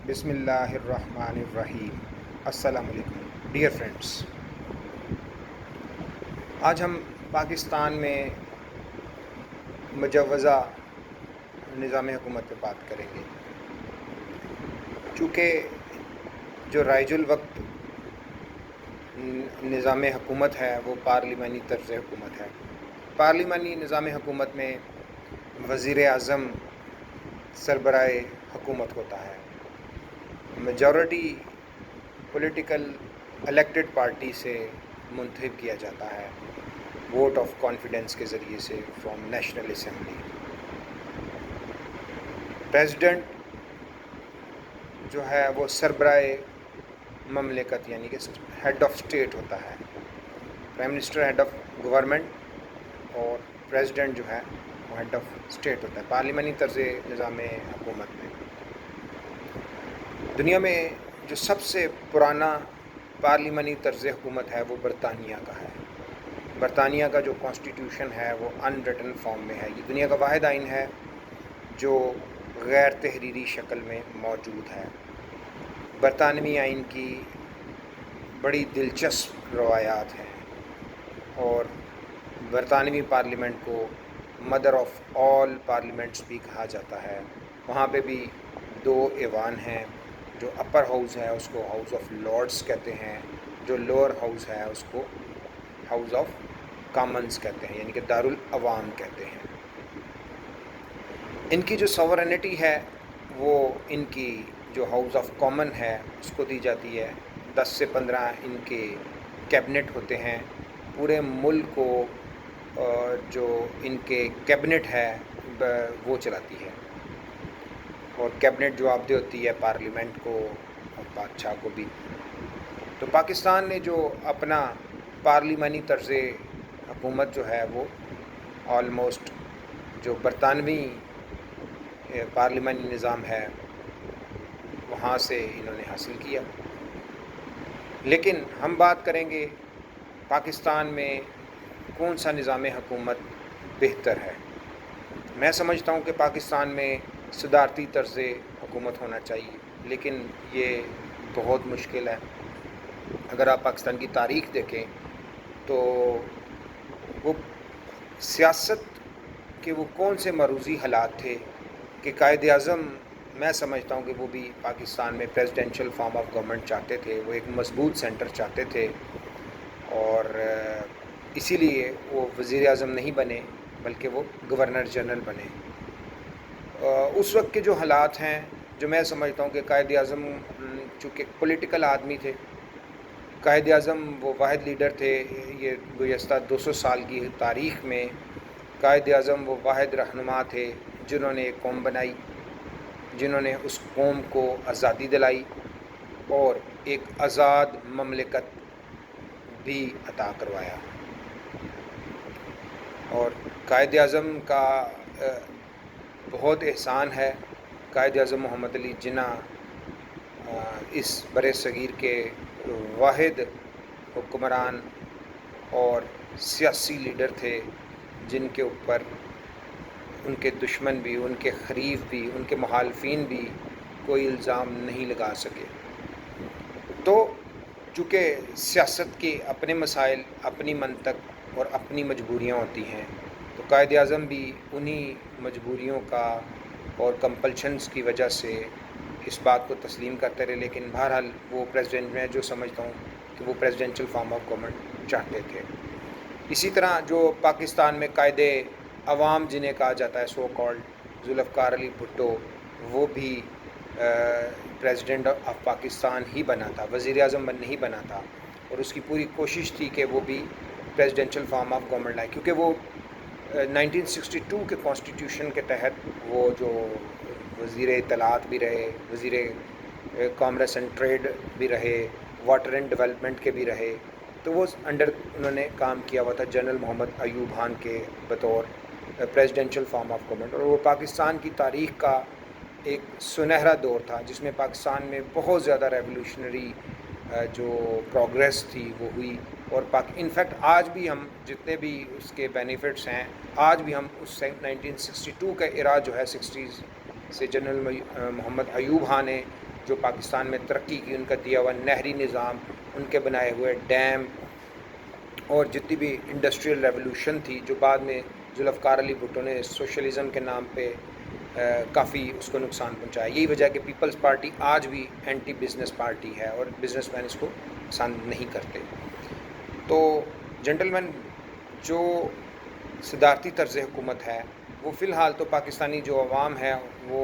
بسم اللہ الرحمن الرحیم۔ السلام علیکم ڈیئر فرینڈس، آج ہم پاکستان میں مجوزہ نظام حکومت پہ بات کریں گے، چونکہ جو رائج الوقت نظام حکومت ہے وہ پارلیمانی طرز حکومت ہے۔ پارلیمانی نظام حکومت میں وزیر اعظم سربراہ حکومت ہوتا ہے۔ میجورٹی پولیٹیکل الیکٹڈ پارٹی سے منتخب کیا جاتا ہے ووٹ آف کانفیڈنس کے ذریعے سے فرام نیشنل اسمبلی۔ پریزیڈنٹ جو ہے وہ سربراہ مملکت یعنی کہ ہیڈ آف اسٹیٹ ہوتا ہے۔ Prime minister head of government اور پریزیڈنٹ جو ہے وہ ہیڈ آف اسٹیٹ ہوتا ہے پارلیمانی طرز نظام حکومت میں۔ دنیا میں جو سب سے پرانا پارلیمانی طرز حکومت ہے وہ برطانیہ کا ہے۔ برطانیہ کا جو کانسٹیٹیوشن ہے وہ ان ریٹن فارم میں ہے۔ یہ دنیا کا واحد آئین ہے جو غیر تحریری شکل میں موجود ہے۔ برطانوی آئین کی بڑی دلچسپ روایات ہیں اور برطانوی پارلیمنٹ کو مدر آف آل پارلیمنٹس بھی کہا جاتا ہے۔ وہاں پہ بھی دو ایوان ہیں، جو اپر ہاؤس ہے اس کو ہاؤس آف لارڈس کہتے ہیں، جو لوور ہاؤس ہے اس کو ہاؤس آف کامنز کہتے ہیں، یعنی کہ دارالعوام کہتے ہیں۔ ان کی جو سورینٹی ہے وہ ان کی جو ہاؤس آف کامن ہے اس کو دی جاتی ہے۔ 10 سے 15 ان کے کیبنٹ ہوتے ہیں۔ پورے ملک کو جو ان کے کیبنٹ ہے وہ چلاتی ہے، اور کیبنٹ جواب دہ ہوتی ہے پارلیمنٹ کو اور بادشاہ کو بھی۔ تو پاکستان نے جو اپنا پارلیمانی طرز حکومت جو ہے وہ آلموسٹ جو برطانوی پارلیمانی نظام ہے وہاں سے انہوں نے حاصل کیا۔ لیکن ہم بات کریں گے پاکستان میں کون سا نظام حکومت بہتر ہے۔ میں سمجھتا ہوں کہ پاکستان میں صدارتی طرز حکومت ہونا چاہیے، لیکن یہ بہت مشکل ہے۔ اگر آپ پاکستان کی تاریخ دیکھیں تو وہ سیاست کے وہ کون سے معروضی حالات تھے کہ قائد اعظم، میں سمجھتا ہوں کہ وہ بھی پاکستان میں پریزیڈینشیل فارم آف گورنمنٹ چاہتے تھے، وہ ایک مضبوط سینٹر چاہتے تھے، اور اسی لیے وہ وزیر اعظم نہیں بنے بلکہ وہ گورنر جنرل بنے۔ اس وقت کے جو حالات ہیں، جو میں سمجھتا ہوں کہ قائد اعظم چونکہ پولیٹیکل آدمی تھے، قائد اعظم وہ واحد لیڈر تھے، یہ گزشتہ 200 سال کی تاریخ میں قائد اعظم وہ واحد رہنما تھے جنہوں نے ایک قوم بنائی، جنہوں نے اس قوم کو آزادی دلائی اور ایک آزاد مملکت بھی عطا کروایا۔ اور قائد اعظم کا بہت احسان ہے۔ قائد اعظم محمد علی جناح اس برِ صغیر کے واحد حکمران اور سیاسی لیڈر تھے جن کے اوپر ان کے دشمن بھی، ان کے حریف بھی، ان کے مخالفین بھی کوئی الزام نہیں لگا سکے۔ تو چونکہ سیاست کے اپنے مسائل، اپنی منطق اور اپنی مجبوریاں ہوتی ہیں، تو قائد اعظم بھی انہی مجبوریوں کا اور کمپلشنز کی وجہ سے اس بات کو تسلیم کرتے رہے، لیکن بہرحال وہ پریزیڈنٹ، میں جو سمجھتا ہوں کہ وہ پریزیڈینشیل فارم آف گورنمنٹ چاہتے تھے۔ اسی طرح جو پاکستان میں قائد عوام جنہیں کہا جاتا ہے سو کالڈ ذوالفقار علی بھٹو، وہ بھی پریزیڈنٹ آف پاکستان ہی بنا تھا، وزیر اعظم نہیں بنا تھا، اور اس کی پوری کوشش تھی کہ وہ بھی پریزیڈینشیل فارم آف گورنمنٹ لائے، کیونکہ وہ 1962 کے کانسٹیٹیوشن کے تحت وہ جو وزیر اطلاعات بھی رہے، وزیر کامرس اینڈ ٹریڈ بھی رہے، واٹر اینڈ ڈیولپمنٹ کے بھی رہے، تو وہ انہوں نے کام کیا ہوا تھا جنرل محمد ایوب خان کے بطور پریزیڈینشیل فارم آف گورنمنٹ، اور وہ پاکستان کی تاریخ کا ایک سنہرا دور تھا جس میں پاکستان میں بہت زیادہ ریولیوشنری جو پروگریس تھی وہ ہوئی، اور انفیکٹ آج بھی ہم جتنے بھی اس کے بینیفٹس ہیں، آج بھی ہم اس 1962 کا ایرا جو ہے 60s سے جنرل محمد ایوب خان نے جو پاکستان میں ترقی کی، ان کا دیا ہوا نہری نظام، ان کے بنائے ہوئے ڈیم، اور جتنی بھی انڈسٹریل ریولوشن تھی جو بعد میں ذوالفقار علی بھٹو نے سوشلزم کے نام پہ کافی اس کو نقصان پہنچایا. یہی وجہ کہ پیپلز پارٹی آج بھی اینٹی بزنس پارٹی ہے اور بزنس مین اس کو پسند نہیں کرتے. تو جنٹل مین، جو صدارتی طرز حکومت ہے وہ فی الحال تو پاکستانی جو عوام ہے وہ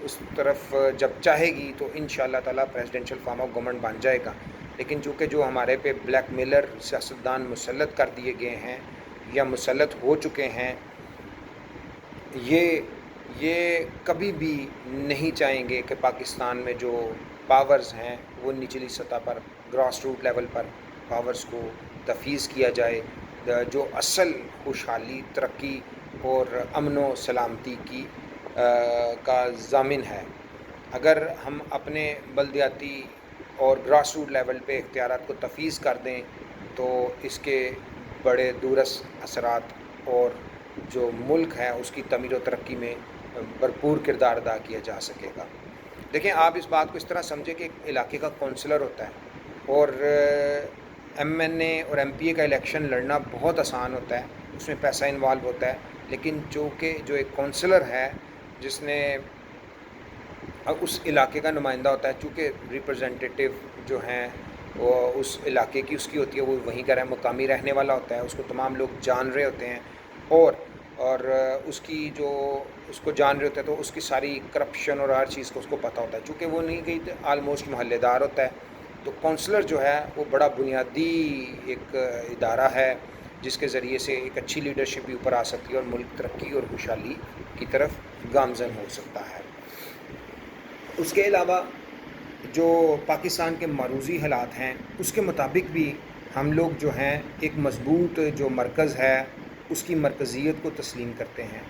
اس طرف جب چاہے گی تو انشاءاللہ تعالیٰ پریزیڈنشل فارم آف گورنمنٹ بن جائے گا. لیکن چونکہ جو ہمارے پہ بلیک میلر سیاستدان مسلط کر دیے گئے ہیں یا مسلط ہو چکے ہیں، یہ کبھی بھی نہیں چاہیں گے کہ پاکستان میں جو پاورز ہیں وہ نچلی سطح پر، گراس روٹ لیول پر پاورز کو تفویض کیا جائے، جو اصل خوشحالی، ترقی اور امن و سلامتی کی کا ضامن ہے. اگر ہم اپنے بلدیاتی اور گراس روٹ لیول پہ اختیارات کو تفویض کر دیں تو اس کے بڑے دورس اثرات اور جو ملک ہے اس کی تعمیر و ترقی میں بھرپور کردار ادا کیا جا سکے گا. دیکھیں، آپ اس بات کو اس طرح سمجھیں کہ ایک علاقے کا کونسلر ہوتا ہے اور ایم این اے اور ایم پی اے کا الیکشن لڑنا بہت آسان ہوتا ہے، اس میں پیسہ انوالو ہوتا ہے. لیکن چونکہ جو ایک کونسلر ہے جس نے اس علاقے کا نمائندہ ہوتا ہے، چونکہ ریپرزنٹیٹیو جو ہیں وہ اس علاقے کی اس کی ہوتی ہے، وہ وہیں کا مقامی رہنے والا ہوتا ہے، اس کو تمام لوگ جان رہے ہوتے ہیں اور اس کی جو اس کو جان رہے ہوتے ہیں تو اس کی ساری کرپشن اور ہر چیز کو اس کو پتہ ہوتا ہے. چونکہ وہ نہیں گئی آلموسٹ محلے دار ہوتا ہے، تو کونسلر جو ہے وہ بڑا بنیادی ایک ادارہ ہے جس کے ذریعے سے ایک اچھی لیڈرشپ بھی اوپر آ سکتی ہے اور ملک ترقی اور خوشحالی کی طرف گامزن ہو سکتا ہے. اس کے علاوہ جو پاکستان کے معروضی حالات ہیں اس کے مطابق بھی ہم لوگ جو ہیں ایک مضبوط جو مرکز ہے اس کی مرکزیت کو تسلیم کرتے ہیں.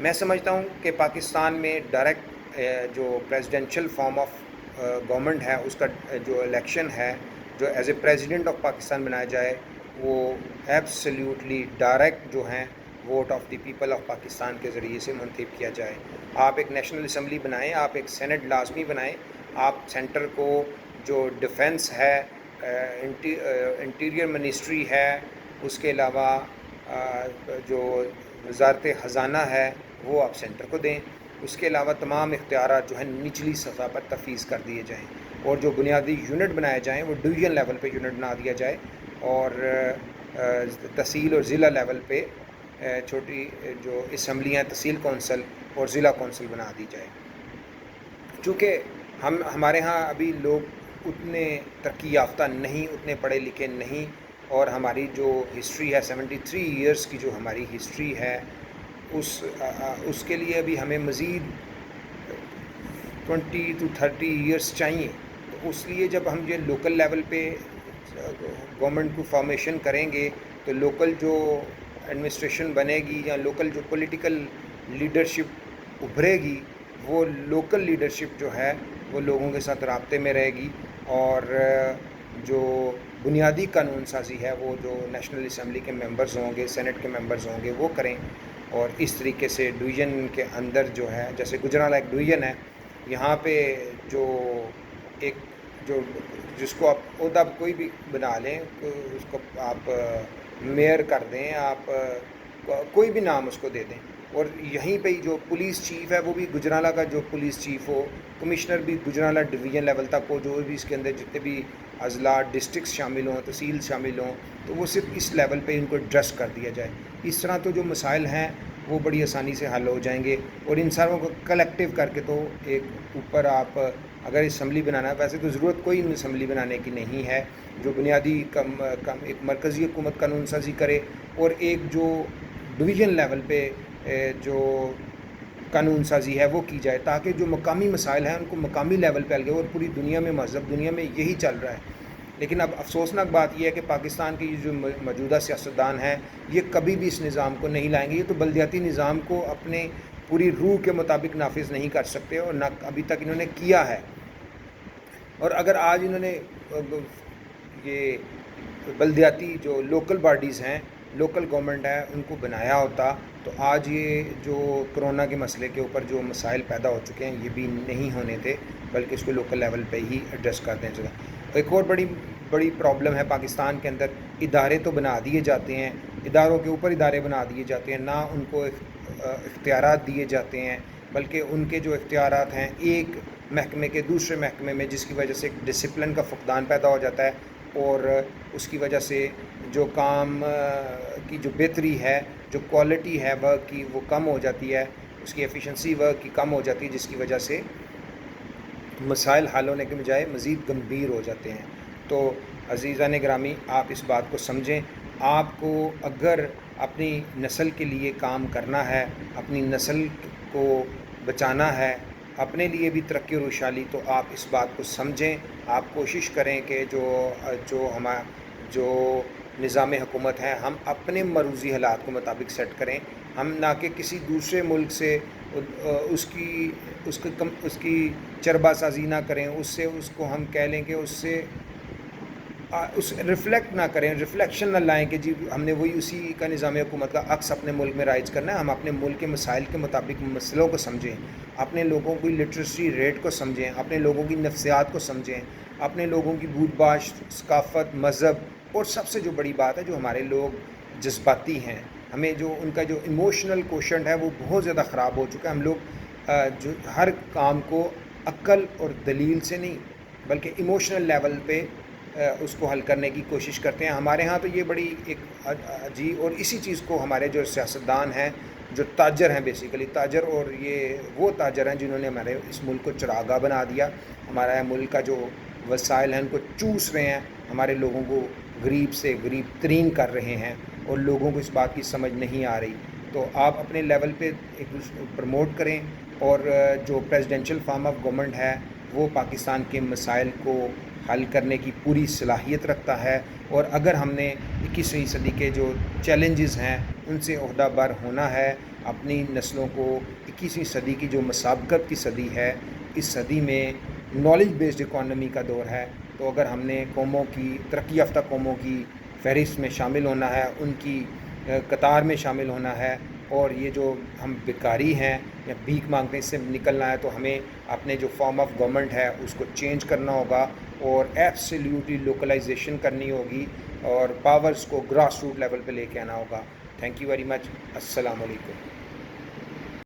میں سمجھتا ہوں کہ پاکستان میں ڈائریکٹ جو پریزیڈنشل فارم آف گورنمنٹ ہے اس کا جو الیکشن ہے، جو as a president of Pakistan بنایا جائے، وہ ایبسلیوٹلی ڈائریکٹ جو ہیں vote of the people of Pakistan کے ذریعے سے منتخب کیا جائے. آپ ایک نیشنل اسمبلی بنائیں، آپ ایک سینٹ لازمی بنائیں، آپ سینٹر کو جو ڈیفنس ہے، انٹیریئر منسٹری ہے، اس کے علاوہ جو وزارت خزانہ ہے وہ آپ سینٹر کو دیں. اس کے علاوہ تمام اختیارات جو ہیں نچلی سطح پر تفویض کر دیے جائیں اور جو بنیادی یونٹ بنائے جائیں وہ ڈویژن لیول پہ یونٹ بنا دیا جائے اور تحصیل اور ضلع لیول پہ چھوٹی جو اسمبلیاں، تحصیل کونسل اور ضلع کونسل بنا دی جائے. چونکہ ہمارے ہاں ابھی لوگ اتنے ترقی یافتہ نہیں، اتنے پڑھے لکھے نہیں، اور ہماری جو ہسٹری ہے 73 ایئرس کی جو ہماری ہسٹری ہے اس کے لیے ابھی ہمیں مزید 20 to 30 ایئرس چاہیے. تو اس لیے جب ہم یہ لوکل لیول پہ گورنمنٹ کو فارمیشن کریں گے تو لوکل جو ایڈمنسٹریشن بنے گی یا لوکل جو پولیٹیکل لیڈرشپ ابھرے گی، وہ لوکل لیڈرشپ جو ہے وہ لوگوں کے ساتھ رابطے میں رہے گی اور جو بنیادی قانون سازی ہے وہ جو نیشنل اسمبلی کے ممبرز ہوں گے، سینٹ کے ممبرز ہوں گے، وہ کریں. اور اس طریقے سے ڈویژن کے اندر جو ہے، جیسے گجرانوالہ ایک ڈویژن ہے، یہاں پہ جو ایک جو جس کو آپ عہدہ کوئی بھی بنا لیں، اس کو آپ میئر کر دیں، آپ کوئی بھی نام اس کو دے دیں، اور یہیں پہ جو پولیس چیف ہے وہ بھی گجرانوالہ کا جو پولیس چیف ہو، کمشنر بھی گجرانوالہ ڈویژن لیول تک ہو، جو بھی اس کے اندر جتنے بھی اضلاع، ڈسٹرکس شامل ہوں، تحصیل شامل ہوں، تو وہ صرف اس لیول پہ ان کو ایڈریس کر دیا جائے. اس طرح تو جو مسائل ہیں وہ بڑی آسانی سے حل ہو جائیں گے. اور ان ساروں کو کلیکٹیو کر کے تو ایک اوپر آپ اگر اسمبلی بنانا ہے، ویسے تو ضرورت کوئی اسمبلی بنانے کی نہیں ہے، جو بنیادی ایک مرکزی حکومت قانون سازی کرے اور ایک جو ڈویژن لیول پہ جو قانون سازی ہے وہ کی جائے، تاکہ جو مقامی مسائل ہیں ان کو مقامی لیول پہ حل کرے. اور پوری دنیا میں، مہذب دنیا میں یہی چل رہا ہے. لیکن اب افسوسناک بات یہ ہے کہ پاکستان کی جو موجودہ سیاستدان ہیں یہ کبھی بھی اس نظام کو نہیں لائیں گے. یہ تو بلدیاتی نظام کو اپنے پوری روح کے مطابق نافذ نہیں کر سکتے اور نہ ابھی تک انہوں نے کیا ہے. اور اگر آج انہوں نے یہ بلدیاتی جو لوکل باڈیز ہیں لوکل گورنمنٹ ہے ان کو بنایا ہوتا تو آج یہ جو کرونا کے مسئلے کے اوپر جو مسائل پیدا ہو چکے ہیں یہ بھی نہیں ہونے تھے، بلکہ اس کو لوکل لیول پہ ہی ایڈریس کر دیں چلا۔ ایک اور بڑی پرابلم ہے پاکستان کے اندر، ادارے تو بنا دیے جاتے ہیں، اداروں کے اوپر ادارے بنا دیے جاتے ہیں، نہ ان کو اختیارات دیے جاتے ہیں، بلکہ ان کے جو اختیارات ہیں ایک محکمے کے دوسرے محکمے میں، جس کی وجہ سے ایک ڈسپلن کا فقدان پیدا ہو جاتا ہے، اور اس کی وجہ سے جو کام کی جو بہتری ہے، جو کوالٹی ہے ورک کی، وہ کم ہو جاتی ہے، اس کی ایفیشنسی ورک کی کم ہو جاتی ہے، جس کی وجہ سے مسائل حل ہونے کے بجائے مزید گمبھیر ہو جاتے ہیں۔ تو عزیزان گرامی، آپ اس بات کو سمجھیں، آپ کو اگر اپنی نسل کے لیے کام کرنا ہے، اپنی نسل کو بچانا ہے، اپنے لیے بھی ترقی و خوشحالی، تو آپ اس بات کو سمجھیں، آپ کوشش کریں کہ جو نظام حکومت ہے ہم اپنے مروزی حالات کے مطابق سیٹ کریں، ہم نہ کہ کسی دوسرے ملک سے اس کی چربہ سازی نہ کریں، اس کو ہم کہہ لیں کہ اس ریفلیکٹ نہ کریں، ریفلیکشن نہ لائیں کہ جی ہم نے وہی اسی کا نظام حکومت کا عکس اپنے ملک میں رائج کرنا ہے۔ ہم اپنے ملک کے مسائل کے مطابق مسئلوں کو سمجھیں، اپنے لوگوں کی لٹریسی ریٹ کو سمجھیں، اپنے لوگوں کی نفسیات کو سمجھیں، اپنے لوگوں کی بود باش، ثقافت، مذہب، اور سب سے جو بڑی بات ہے جو ہمارے لوگ جذباتی ہیں، ہمیں جو ان کا جو ایموشنل کوشنٹ ہے وہ بہت زیادہ خراب ہو چکا ہے۔ ہم لوگ جو ہر کام کو عقل اور دلیل سے نہیں بلکہ ایموشنل لیول پہ اس کو حل کرنے کی کوشش کرتے ہیں۔ ہمارے ہاں تو یہ بڑی ایک عجیب، اور اسی چیز کو ہمارے جو سیاستدان ہیں، جو تاجر ہیں، بیسیکلی تاجر، اور یہ وہ تاجر ہیں جنہوں نے ہمارے اس ملک کو چراغاہ بنا دیا، ہمارا ملک کا جو وسائل ہیں ان کو چوس رہے ہیں، ہمارے لوگوں کو غریب سے غریب ترین کر رہے ہیں، اور لوگوں کو اس بات کی سمجھ نہیں آ رہی۔ تو آپ اپنے لیول پہ ایک دوسرے کو پروموٹ کریں، اور جو پریزیڈنشل فارم آف گورنمنٹ ہے وہ پاکستان کے مسائل کو حل کرنے کی پوری صلاحیت رکھتا ہے، اور اگر ہم نے 21ویں صدی کے جو چیلنجز ہیں ان سے عہدہ بر ہونا ہے، اپنی نسلوں کو 21ویں صدی کی جو مسابقت کی صدی ہے، اس صدی میں نالج بیسڈ اکانومی کا دور ہے، تو اگر ہم نے قوموں کی، ترقی یافتہ قوموں کی فہرست میں شامل ہونا ہے، ان کی قطار میں شامل ہونا ہے، اور یہ جو ہم بیکاری ہیں یا بھیک مانگنے سے نکلنا ہے، تو ہمیں اپنے جو فارم آف گورنمنٹ ہے اس کو چینج کرنا ہوگا، اور ایبسلیوٹلی لوکلائزیشن کرنی ہوگی، اور پاورز کو گراس روٹ لیول پہ لے کے آنا ہوگا۔ Thank you very much. السلام علیکم۔